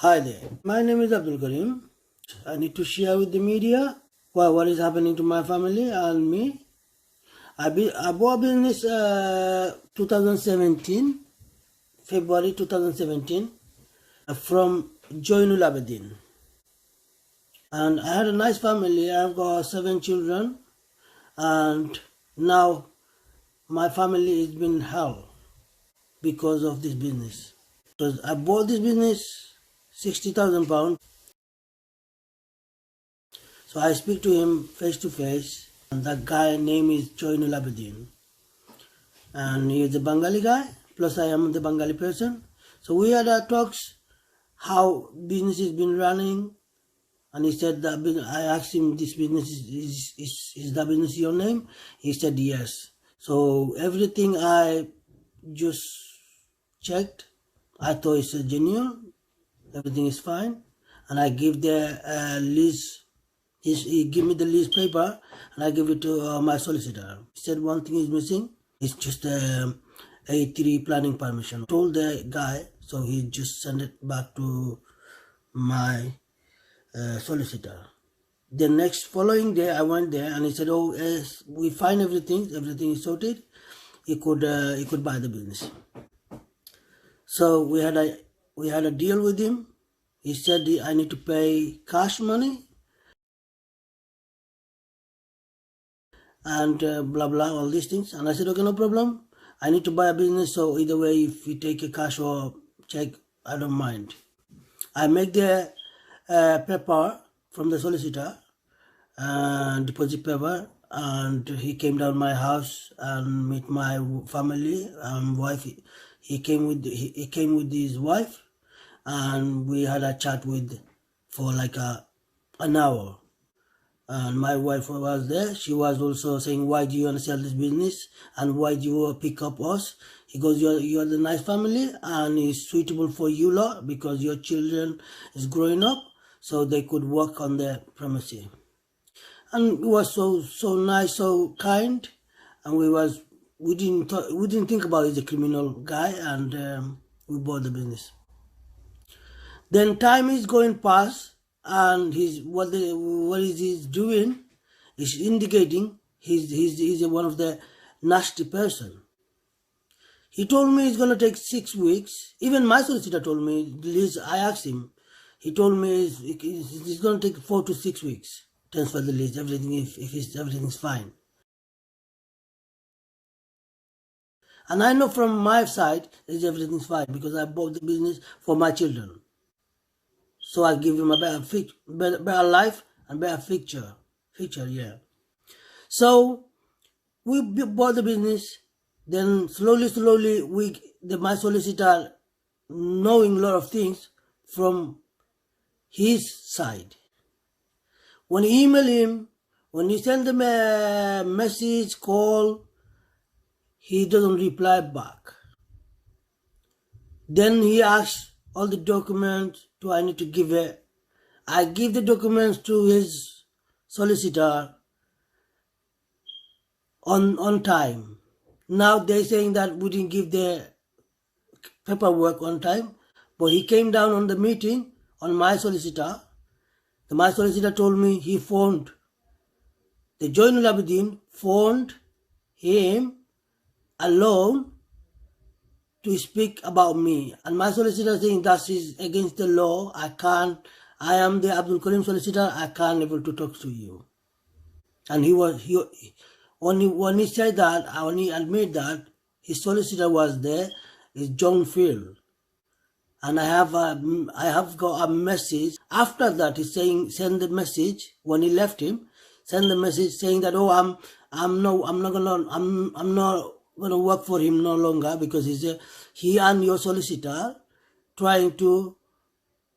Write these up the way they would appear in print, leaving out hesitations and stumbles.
Hi there, my name is Abdul Karim. I need to share with the media what is happening to my family and me. I bought business 2017, February 2017 from Joinul Abedin. And I had a nice family. I've got 7 children, and now my family has been hell because of this business. Because I bought this business £60,000. So I speak to him face to face, and that guy name is Joinul Abedin, and he is a Bengali guy. Plus, I am the Bengali person. So we had our talks how business has been running, and he said that I asked him, "This business is that business your name?" He said yes. So everything I just checked, I thought it's genuine. Everything is fine, and I give the lease. He gave me the lease paper, and I give it to my solicitor. He said one thing is missing. It's just A3 planning permission. I told the guy, so he just sent it back to my solicitor. The next following day, I went there, and he said, "Oh, yes, we find everything. Everything is sorted. He could buy the business." So we had a deal with him. He said I need to pay cash money and blah blah, all these things. And I said, okay, no problem. I need to buy a business, so either way, if you take a cash or check, I don't mind. I make the paper from the solicitor and deposit paper, and he came down my house and meet my family and wife. He came with his wife, and we had a chat for like an hour. And my wife was there. She was also saying, "Why do you want to sell this business? And why do you pick up us?" He goes, "You're the nice family, and it's suitable for you lot because your children is growing up, so they could work on the premises." And he was so nice, so kind, and we didn't think about he's a criminal guy, and we bought the business. Then time is going past, and what is he doing is indicating he's one of the nasty person. He told me it's gonna take 6 weeks. Even my solicitor told me. Liz, I asked him. He told me it's gonna take 4 to 6 weeks. Transfer the lease, everything if everything's fine. And I know from my side is everything's fine because I bought the business for my children. So I give him a better life and better future, yeah. So we bought the business. Then slowly, my solicitor, knowing a lot of things from his side. When you email him, when you send him a message, call, he doesn't reply back. Then he asks all the documents. Do I need to give it? I give the documents to his solicitor on time. Now they're saying that we didn't give the paperwork on time, but he came down on the meeting on my solicitor. My solicitor told me he phoned, the Joinul Abedin phoned him alone to speak about me. And my solicitor saying that is against the law. I am the Abdul Karim solicitor, I can't able to talk to you. And when he said that, when he admitted that, his solicitor was there, is John Field. And I have got a message. After that, he's saying, send the message when he left him, send the message saying that, oh, I'm not gonna work for him no longer because he and your solicitor trying to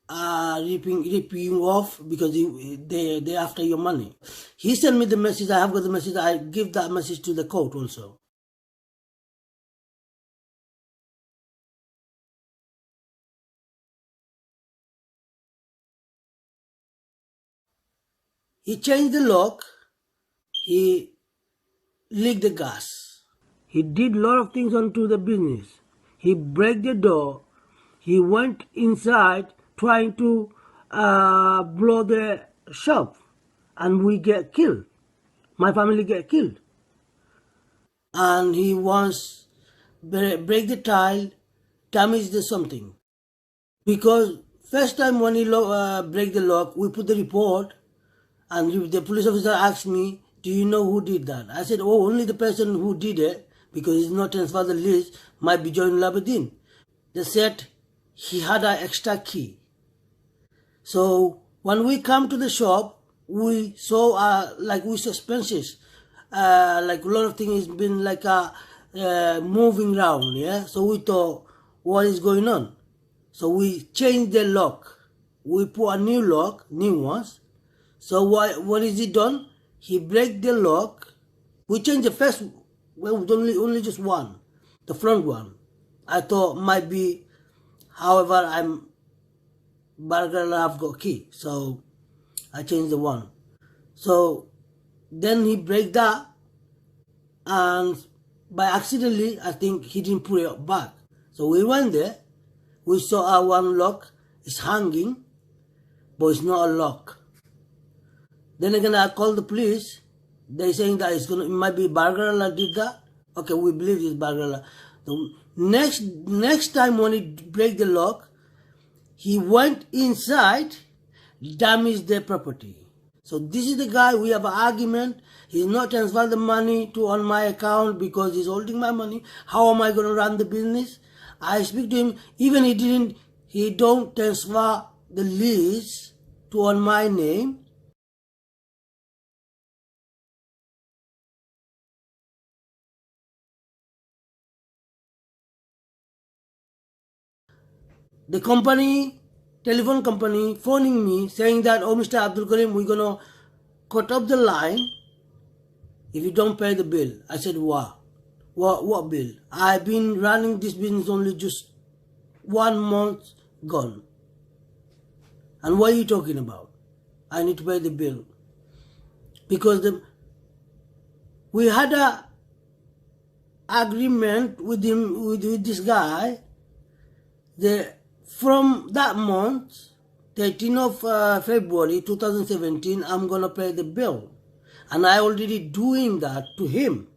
rip you off because they after your money. He sent me the message. I have got the message. I give that message to the court also. He changed the lock. He leaked the gas. He did a lot of things onto the business. He break the door. He went inside trying to blow the shop, and we get killed. My family get killed. And he wants break the tile, damage the something. Because first time when he break the lock, we put the report, and the police officer asked me, "Do you know who did that?" I said, "Oh, only the person who did it, because he's not transferred the list, might be John Labadin." They said he had an extra key. So when we come to the shop, we saw like we suspicious, like a lot of things been like moving around. Yeah. So we thought, what is going on? So we changed the lock. We put a new lock, new ones. So what is he done? He break the lock. We changed the first, well, only just one, the front one. I thought might be, however, burglar have got key, so I changed the one. So then he break that, and by accidentally, I think he didn't put it back. So we went there. We saw our one lock is hanging, but it's not a lock. Then again, I called the police. They saying that it might be burglar did that. Okay, we believe it's burglar. The next time when he break the lock, he went inside, damaged their property. So this is the guy, we have an argument. He's not transferring the money on my account because he's holding my money. How am I going to run the business? I speak to him, even he don't transfer the lease on my name. The company, telephone company, phoning me saying that, "Oh, Mr. Abdul Karim, we're going to cut off the line if you don't pay the bill." I said, "Wow. What bill? I've been running this business only just 1 month gone. And what are you talking about? I need to pay the bill." Because we had a agreement with him, with this guy. From that month, 13th of February 2017, I'm going to pay the bill. And I already doing that to him.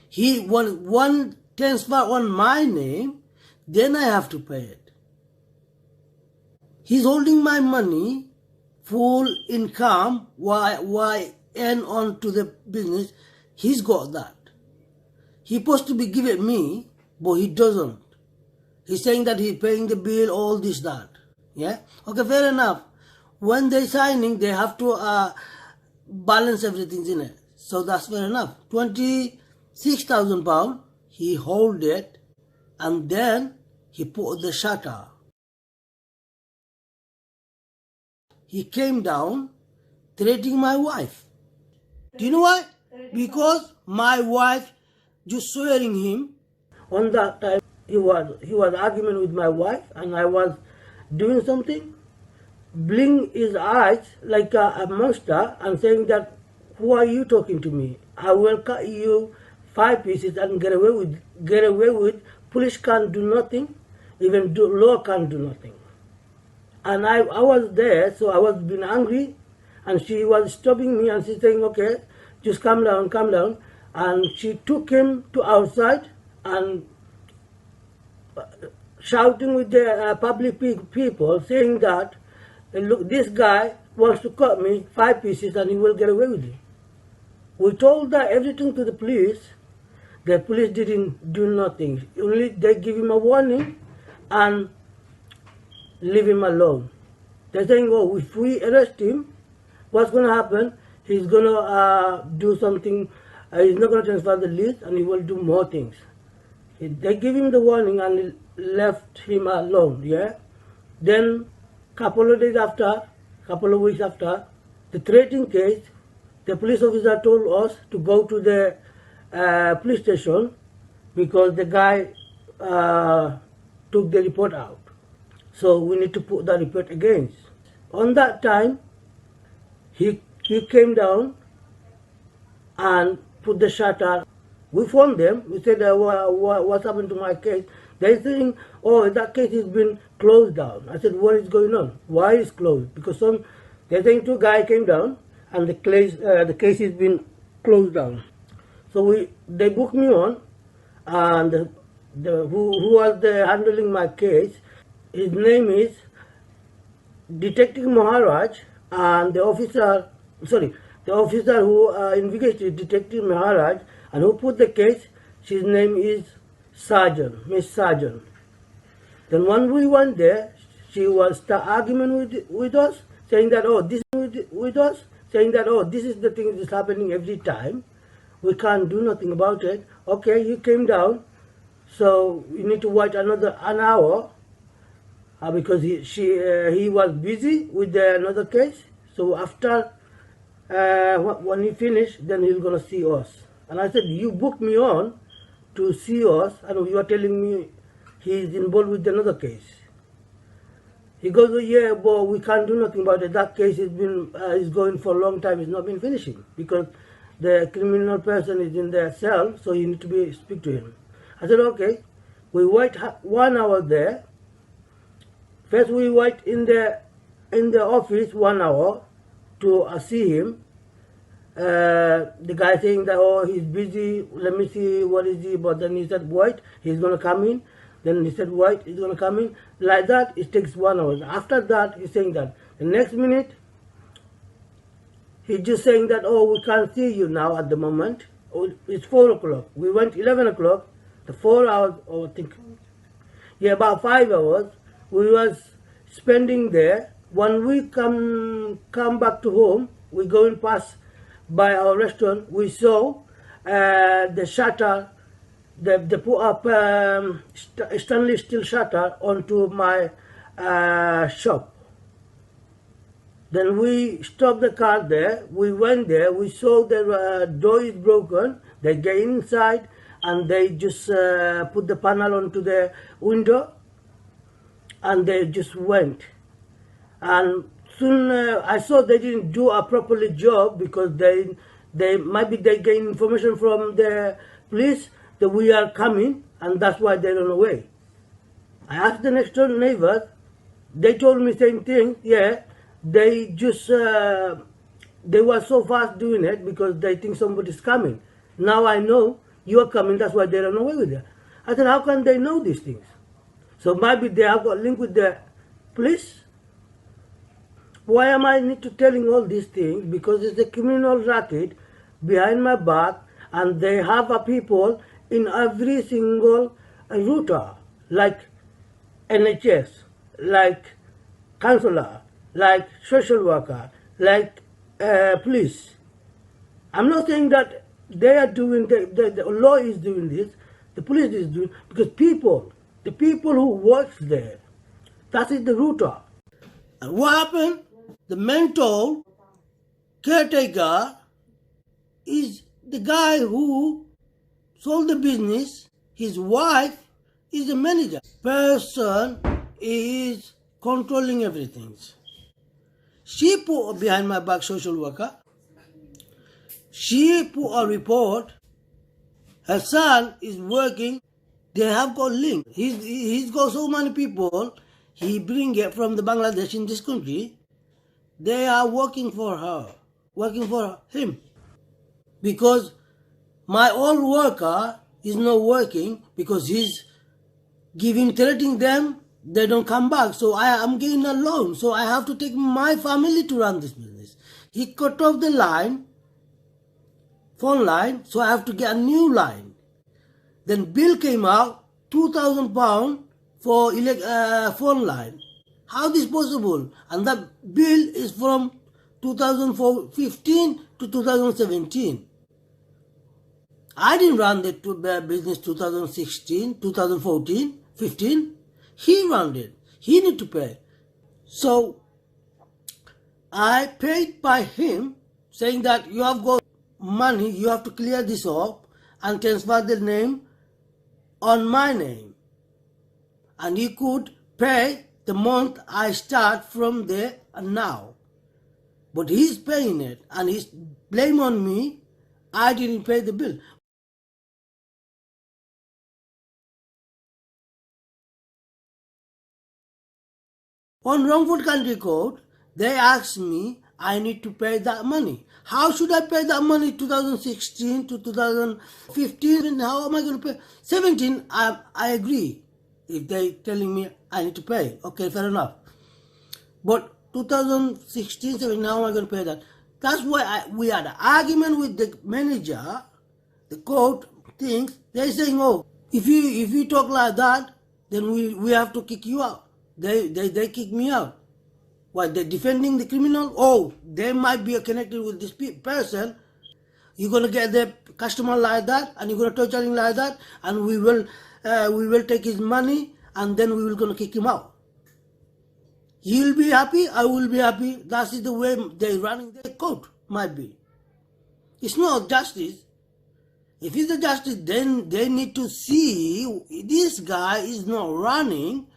He wants one transfer on my name, then I have to pay it. He's holding my money, full income, why earn on to the business. He's got that. He's supposed to be giving me, but he doesn't. He's saying that he's paying the bill, all this, that. Yeah? Okay, fair enough. When they're signing, they have to balance everything in it. So that's fair enough. £26,000, he hold it, and then he put the shutter. He came down, threatening my wife. Do you know why? Because my wife just swearing him. On that time, he was arguing with my wife, and I was doing something. Blink his eyes like a monster and saying that, "Who are you talking to me? I will cut you 5 pieces and get away with. Police can't do nothing, even law can't do nothing." And I was there, so I was being angry, and she was stopping me, and she's saying, "Okay, just calm down, calm down." And she took him to outside and shouting with the public people, saying that, "Look, this guy wants to cut me 5 pieces and he will get away with it." We told that everything to the police. The police didn't do nothing. Only they give him a warning and leave him alone. They're saying, "Oh, if we arrest him, what's going to happen? He's going to do something. He's not going to transfer the list, and he will do more things." They give him the warning and left him alone. Yeah. Then, couple of days after, couple of weeks after, the threatening case, the police officer told us to go to the police station because the guy took the report out. So we need to put the report against. On that time, he came down and put the shutter. We phoned them. We said, "What's happened to my case?" They're saying, oh, that case has been closed down. I said, what is going on? Why is closed? Because they're saying two guys came down and the case has been closed down. So they booked me on, and who was handling my case, his name is Detective Maharaj, and the officer who investigated Detective Maharaj and who put the case, his name is Sergeant, Miss Sergeant. Then when we went there, she was the argument with us, saying that, oh, this is the thing that is happening every time. We can't do nothing about it. Okay, you came down, so you need to wait an hour because he was busy with another case. So after when he finished, then he's gonna see us. And I said, you booked me on to see us, and you are telling me he's involved with another case. He goes, oh, yeah, but we can't do nothing about it. That case has been is going for a long time. It's not been finishing because the criminal person is in their cell, so you need to speak to him. I said, okay. We wait 1 hour there. First, we wait in the office 1 hour to see him. The guy saying that, oh, he's busy, let me see what is he, but then he said, wait, he's going to come in. Then he said, wait, he's going to come in. Like that, it takes 1 hour. After that, he's saying that. The next minute, he's just saying that, oh, we can't see you now at the moment. Oh, it's 4 o'clock. We went 11 o'clock, the 4 hours, or I think, yeah, about 5 hours, we was spending there. When we come back to home, we going past by our restaurant, we saw the shutter, they put up stainless steel shutter onto my shop. Then we stopped the car there, we went there, we saw the door is broken, they get inside and they just put the panel onto the window and they just went. And soon I saw they didn't do a properly job because they get information from the police that we are coming, and that's why they run away. I asked the next door neighbors, they told me same thing. Yeah, they just they were so fast doing it because they think somebody's coming. Now I know you are coming, that's why they run away with it. I said, how can they know these things? So maybe they have got a link with the police. Why am I need to telling all these things? Because it's the criminal racket behind my back, and they have a people in every single router, like NHS, like counselor, like social worker, like police. I'm not saying that they are doing, the law is doing this, the police is doing, because the people who work there, that is the router. And what happened? The mentor caretaker is the guy who sold the business. His wife is the manager. Person is controlling everything. She put behind my back social worker. She put a report. Her son is working. They have got link. He's got so many people. He bring it from the Bangladesh in this country. They are working for her, working for him. Because my old worker is not working because he's threatening them, they don't come back. So I am getting a loan. So I have to take my family to run this business. He cut off the line, phone line, so I have to get a new line. Then bill came out, £2,000 for phone line. How this possible? And that bill is from 2015 to 2017. I didn't run the business 2016, 2014, 15. He ran it. He need to pay. So I paid by him, saying that you have got money, you have to clear this up and transfer the name on my name. And he could pay the month I start from there and now. But he's paying it and he's blame on me. I didn't pay the bill. On wrongful country code, they asked me I need to pay that money. How should I pay that money 2016 to 2015? And how am I going to pay? 17, I agree. If they telling me I need to pay, okay, fair enough. But 2016, 17, how am I going to pay that? That's why we had an argument with the manager. The court thinks they're saying, oh, if you talk like that, then we have to kick you out. They kick me out. Why, they're defending the criminal? Oh, they might be connected with this person. You're gonna get the customer like that, and you're gonna torture him like that, and we will take his money, and then we will gonna kick him out. You'll be happy, I will be happy. That is the way they're running their court, might be. It's not justice. If it's the justice, then they need to see this guy is not running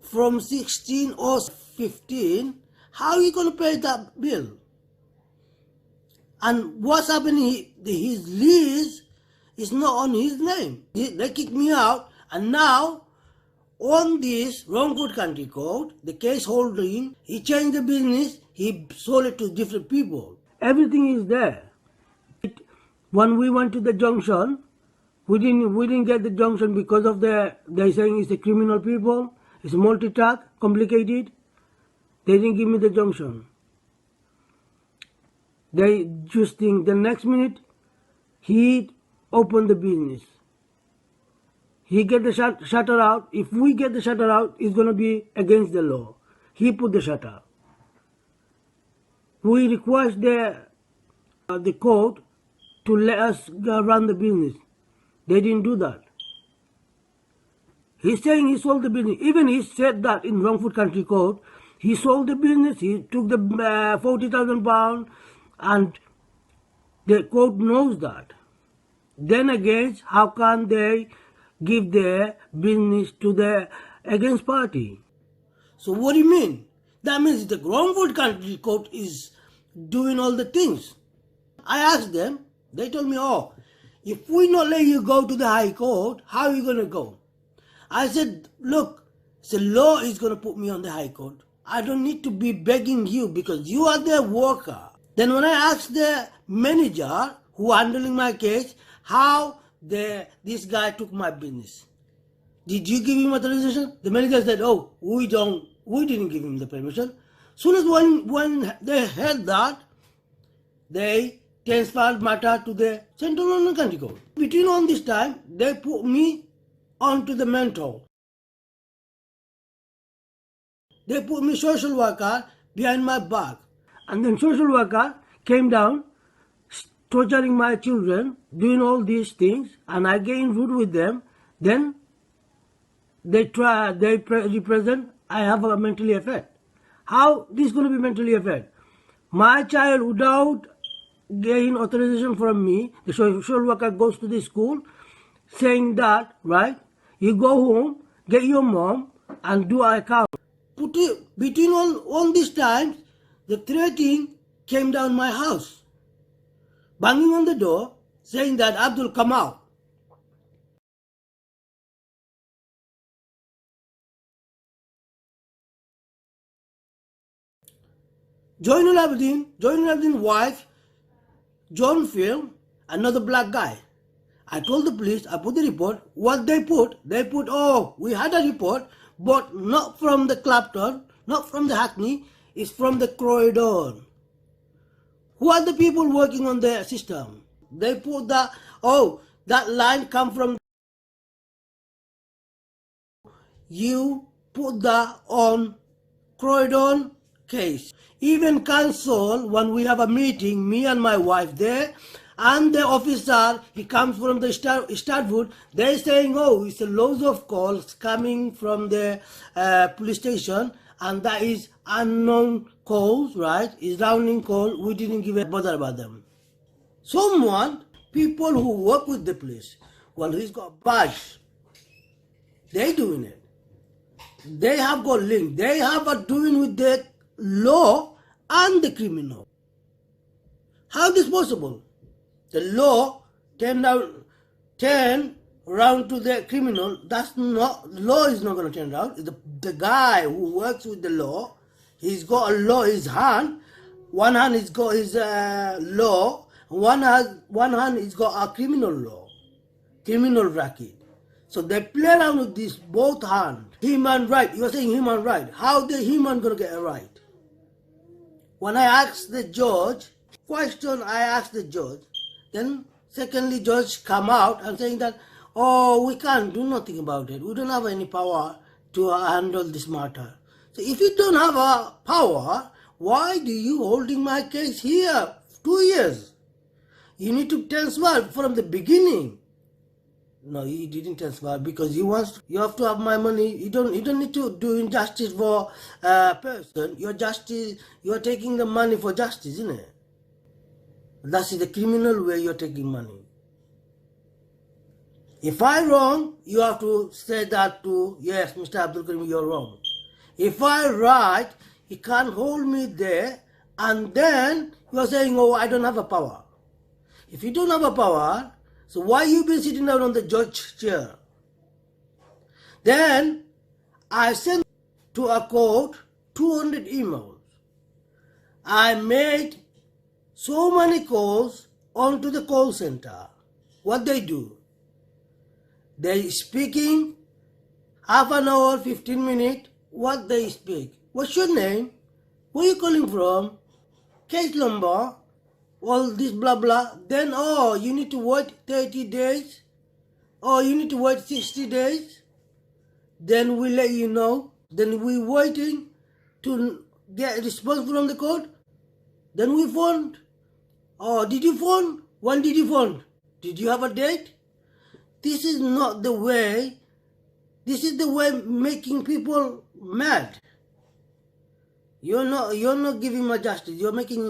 from 16 or 15. How are you going to pay that bill? And what's happening, his lease is not on his name. They kicked me out, and now on this wrongful country code, the case holding, he changed the business, he sold it to different people. Everything is there. When we went to the junction, we didn't get the junction because of they're saying it's the criminal people, it's multi-track, complicated. They didn't give me the junction. They just think the next minute he opened the business. He get the shutter out. If we get the shutter out, it's going to be against the law. He put the shutter. We request the court to let us run the business. They didn't do that. He's saying he sold the business. Even he said that in wrongful country code. He sold the business. He took the 40,000 pounds, and the court knows that. Then again, how can they give their business to the against party? So what do you mean? That means the wrongful country court is doing all the things. I asked them. They told me, oh, if we not let you go to the High Court, how are you going to go? I said, look, the law is going to put me on the High Court. I don't need to be begging you because you are the worker. Then when I asked the manager who handling my case, how this guy took my business. Did you give him authorization? The manager said, oh, we didn't give him the permission. Soon as when they heard that, they transferred matter to the Central London County Court. Between all this time, they put me onto the mental. They put me social worker behind my back. And then social worker came down, torturing my children, doing all these things, and I get involved with them. Then they represent I have a mentally affected. How this is going to be mentally affected? My child without getting authorization from me, the social worker goes to the school saying that, right, you go home, get your mom and do an account. Between all these times, the threatening came down my house, banging on the door, saying that Abdul, come out. Joinul Abedin's wife, John Film, another black guy. I told the police, I put the report. What they put, oh, we had a report, but not from the Clapton, not from the Hackney, it's from the Croydon. Who are the people working on the system? They put that line come from, you put that on Croydon case. Even council, when we have a meeting, me and my wife there, and the officer, he comes from the Stratford, they're saying, oh, it's a loads of calls coming from the police station, and that is unknown calls, right? It's rounding call, we didn't give a bother about them. People who work with the police, well, he's got a badge, they're doing it. They have got link, they have a doing with the law and the criminal. How is this possible? The law around to the criminal, that's not, law is not going to turn around. The guy who works with the law, he's got a law in his hand. One hand he's got his law, one hand he's got a criminal law, criminal racket. So they play around with this both hands. Human right, you're saying human right. How the human going to get a right? When I asked the judge, then secondly judge come out and saying that, oh, we can't do nothing about it. We don't have any power to handle this matter. So if you don't have a power, why do you holding my case here 2 years? You need to transfer from the beginning. No, he didn't transfer because you have to have my money. You don't need to do injustice for a person. You're taking the money for justice, isn't it? That's the criminal way you're taking money. If I'm wrong, you have to say that to, yes, Mr. Abdul Karim, you're wrong. If I'm right, he can't hold me there, and then you're saying, oh, I don't have a power. If you don't have a power, so why you been sitting down on the judge chair? Then I sent to a court 200 emails. I made so many calls onto the call center. What they do? They speaking half an hour, 15 minutes. What they speak? What's your name? Where you calling from? Case number? All this blah blah. Then, oh, you need to wait 30 days. Oh, you need to wait 60 days. Then we let you know. Then we waiting to get a response from the court. Then we phoned. Oh, did you phone? When did you phone? Did you have a date? This is not the way. This is the way making people mad. You're not giving him justice. You're making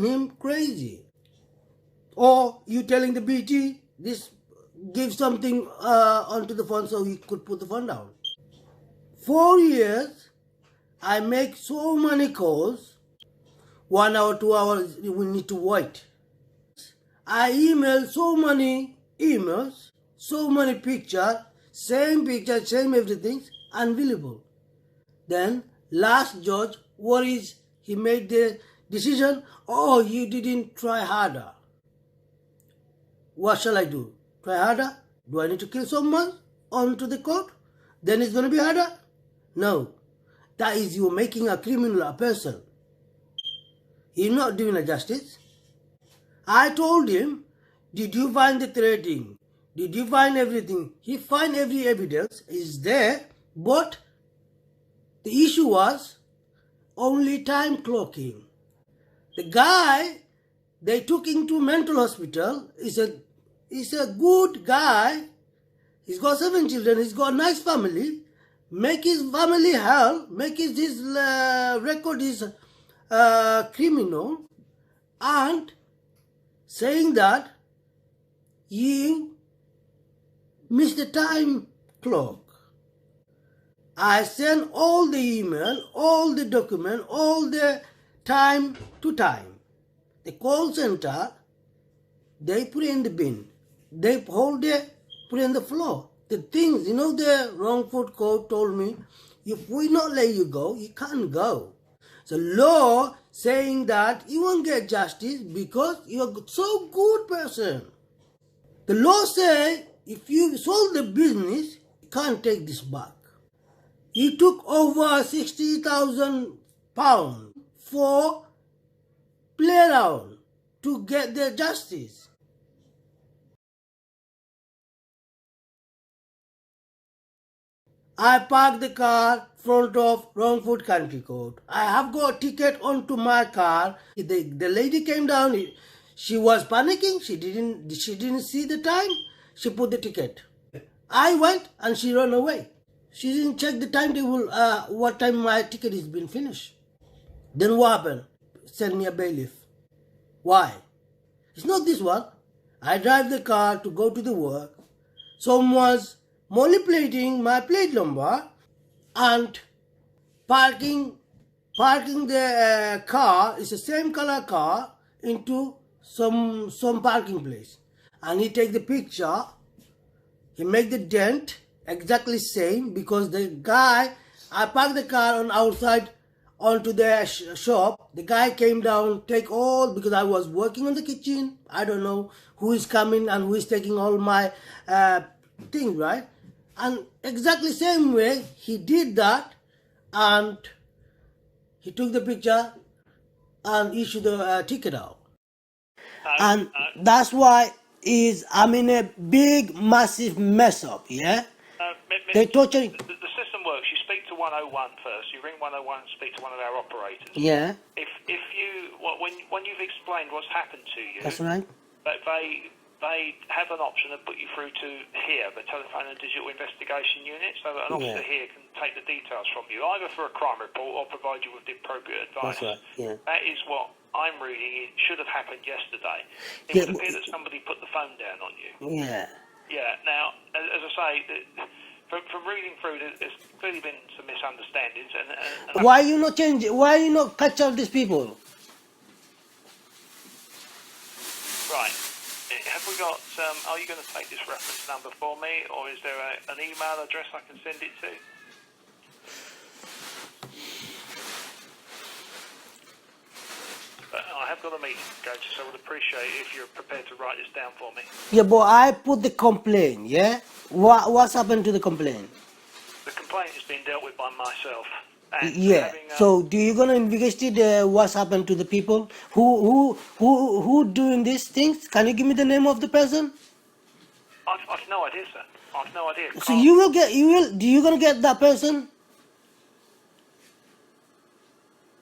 him crazy. Or you telling the BT this give something onto the phone so he could put the phone down. 4 years, I make so many calls. 1 hour, 2 hours, we need to wait. I email so many emails, so many pictures, same everything, unbelievable. Then last judge, what is, he made the decision, oh, you didn't try harder. What shall I do? Try harder? Do I need to kill someone onto the court? Then it's going to be harder? No. That is you making a criminal a person. You're not doing a justice. I told him, did you find the threatening? Did you find everything? He find every evidence is there, but the issue was only time clocking. The guy they took him to mental hospital is a good guy. He's got 7 children. He's got a nice family. Make his family hell. Make his record is criminal, and saying that you missed the time clock. I sent all the email, all the document, all the time to time. The call center, they put it in the bin. They hold it, put it on the floor. The things, the wrongful court told me, if we not let you go, you can't go. The law saying that you won't get justice because you're so good person. The law say if you sold the business, you can't take this back. He took over 60,000 pounds for play around to get their justice. I parked the car front of Wrongford Country Court. I have got a ticket onto my car. The lady came down. She was panicking. She didn't see the time. She put the ticket. I went and she ran away. She didn't check the timetable, what time my ticket has been finished. Then what happened? Send me a bailiff. Why? It's not this one. I drive the car to go to the work. Someone's manipulating my plate number and parking the car, is the same color car, into some parking place. And he take the picture he made the dent exactly same because the guy, I parked the car on outside onto the shop. The guy came down, take all, because I was working on the kitchen. I don't know who is coming and who is taking all my things, right? And exactly same way he did that, and he took the picture and issued the ticket out. And that's why I'm in a big, massive mess up, yeah? They torturing. The system works. You speak to 101 first. You ring 101 and speak to one of our operators. Yeah. If you when you've explained what's happened to you, That's right. They have an option to put you through to here, the Telephone and Digital Investigation Unit, so that an officer here can take the details from you, either for a crime report or provide you with the appropriate advice. That's right. Yeah. That is what I'm reading. It should have happened yesterday. It would appear that somebody put the phone down on you. Yeah. Yeah. Now, as I say, from reading through, there's clearly been some misunderstandings. And why you not change? Why you not catch up these people? Right. Have we got? Are you going to take this reference number for me, or is there an email address I can send it to? But I have got a meeting to go to, so I would appreciate it if you're prepared to write this down for me. Yeah, but I put the complaint. Yeah. What's happened to the complaint? The complaint is being dealt with by myself. And yeah. So do you gonna investigate what's happened to the people who doing these things? Can you give me the name of the person? I've no idea, sir. I've no idea. So do you gonna get that person?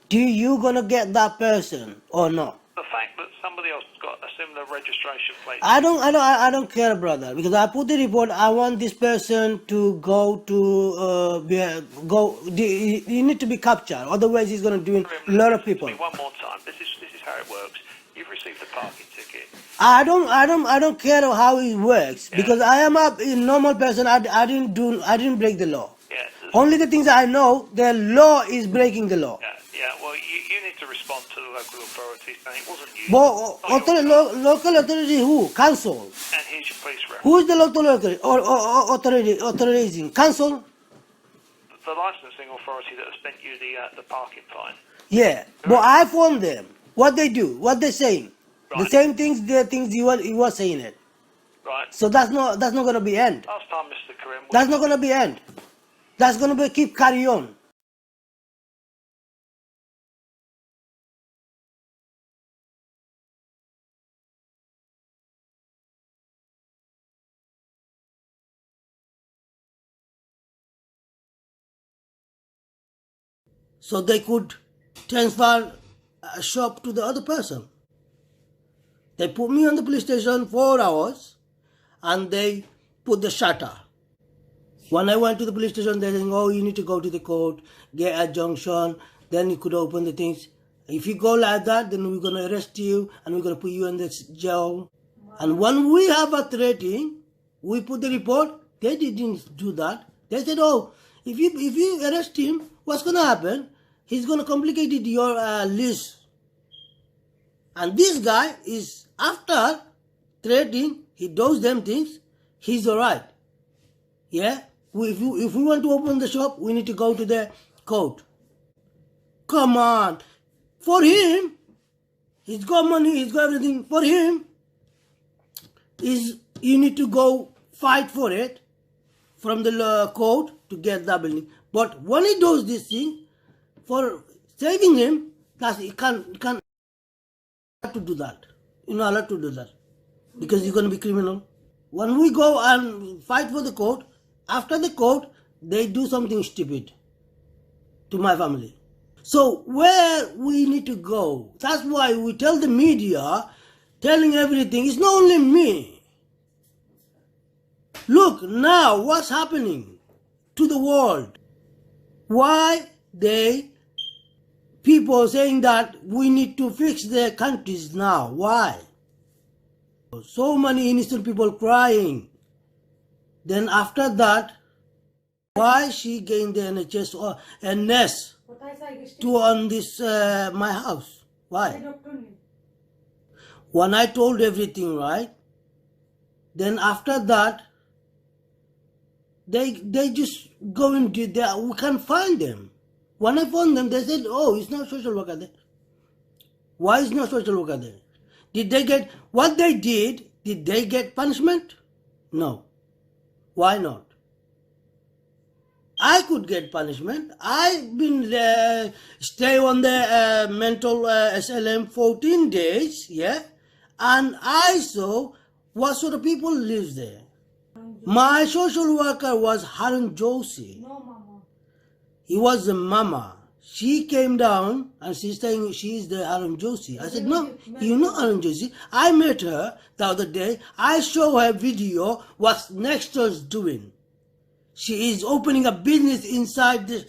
Do you gonna get that person or not? The fact that somebody else has got a similar registration plate. I don't care, brother, because I put the report. I want this person to go to you need to be captured, otherwise he's gonna do a lot of people. One more time. This is how it works. You've received a parking ticket. I don't care how it works, because I am a normal person. I didn't break the law. Yeah. Only the things I know, the law is breaking the law. Yeah, well, you need to respond to the local authorities saying it wasn't you. But local authority who? Council. And here's your police reference. Who is the local authority authorizing? Council? The licensing authority that has spent you the parking fine. Yeah, but I phoned them. What they do? What they saying? Right. The same things, the things you were saying it. Right. So that's not gonna be end. Last time, Mr. Karim. That's not gonna be end. That's gonna be keep carry on. So they could transfer a shop to the other person. They put me on the police station 4 hours and they put the shutter. When I went to the police station, they said, oh, you need to go to the court, get a junction, then you could open the things. If you go like that, then we're going to arrest you and we're going to put you in the jail. And when we have a threatening, we put the report. They didn't do that. They said, oh, if you arrest him, what's going to happen? He's going to complicate your list. And this guy is, after threatening, he does them things, he's alright. Yeah? If we want to open the shop, we need to go to the court. Come on. For him, he's got money, he's got everything. For him, you need to go fight for it from the court to get that building. But when he does this thing, for saving him, he can't to do that. You're not allowed to do that because you're going to be criminal. When we go and fight for the court, after the court, they do something stupid to my family. So where we need to go, that's why we tell the media, telling everything, it's not only me. Look now what's happening to the world. Why people saying that we need to fix their countries now. Why? So many innocent people crying. Then after that, why she gained the NHS or a nest to on this my house? Why? When I told everything right, then after that, They just go and do that. We can't find them. When I found them, they said, "Oh, it's not social worker there." Why is not social worker there? Did they get what they did? Did they get punishment? No. Why not? I could get punishment. I've been stay on the mental SLM 14 days, yeah, and I saw what sort of people lives there. My social worker was Harun Joshi. No, Mama. He was a mama. She came down and she's saying she's the Harun Joshi. I said, no, you know Harun Joshi. I met her the other day. I show her video what next door's doing. She is opening a business inside the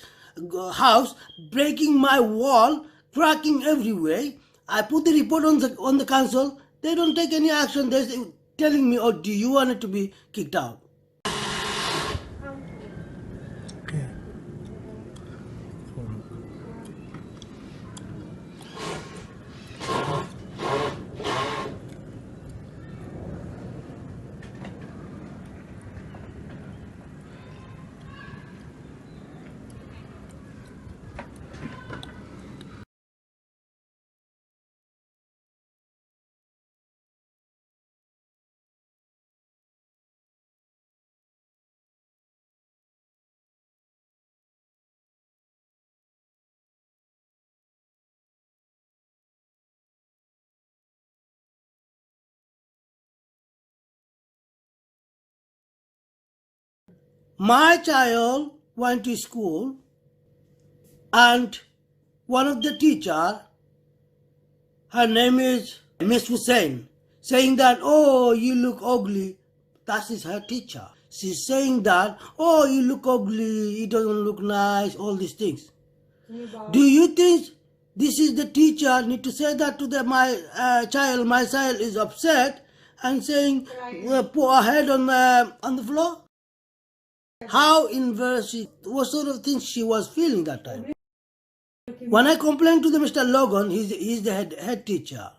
house, breaking my wall, cracking everywhere. I put the report on the council. They don't take any action. They're telling me, "Oh, do you want it to be kicked out?" Okay. My child went to school and one of the teacher, her name is Miss Hussein, saying that, "Oh, you look ugly." That is her teacher. She's saying that, "Oh, you look ugly, it doesn't look nice," all these things. Do you think this is the teacher need to say that to my child? My child is upset and saying, "Put her head on the floor." How inverse, what sort of things she was feeling that time? When I complained to the Mr. Logan, he's the head teacher.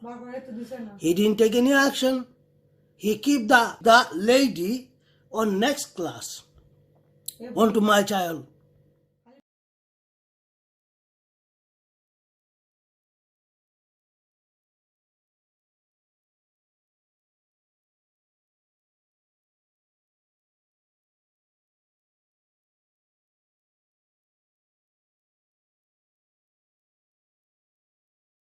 He didn't take any action. He keep the lady on next class onto my child.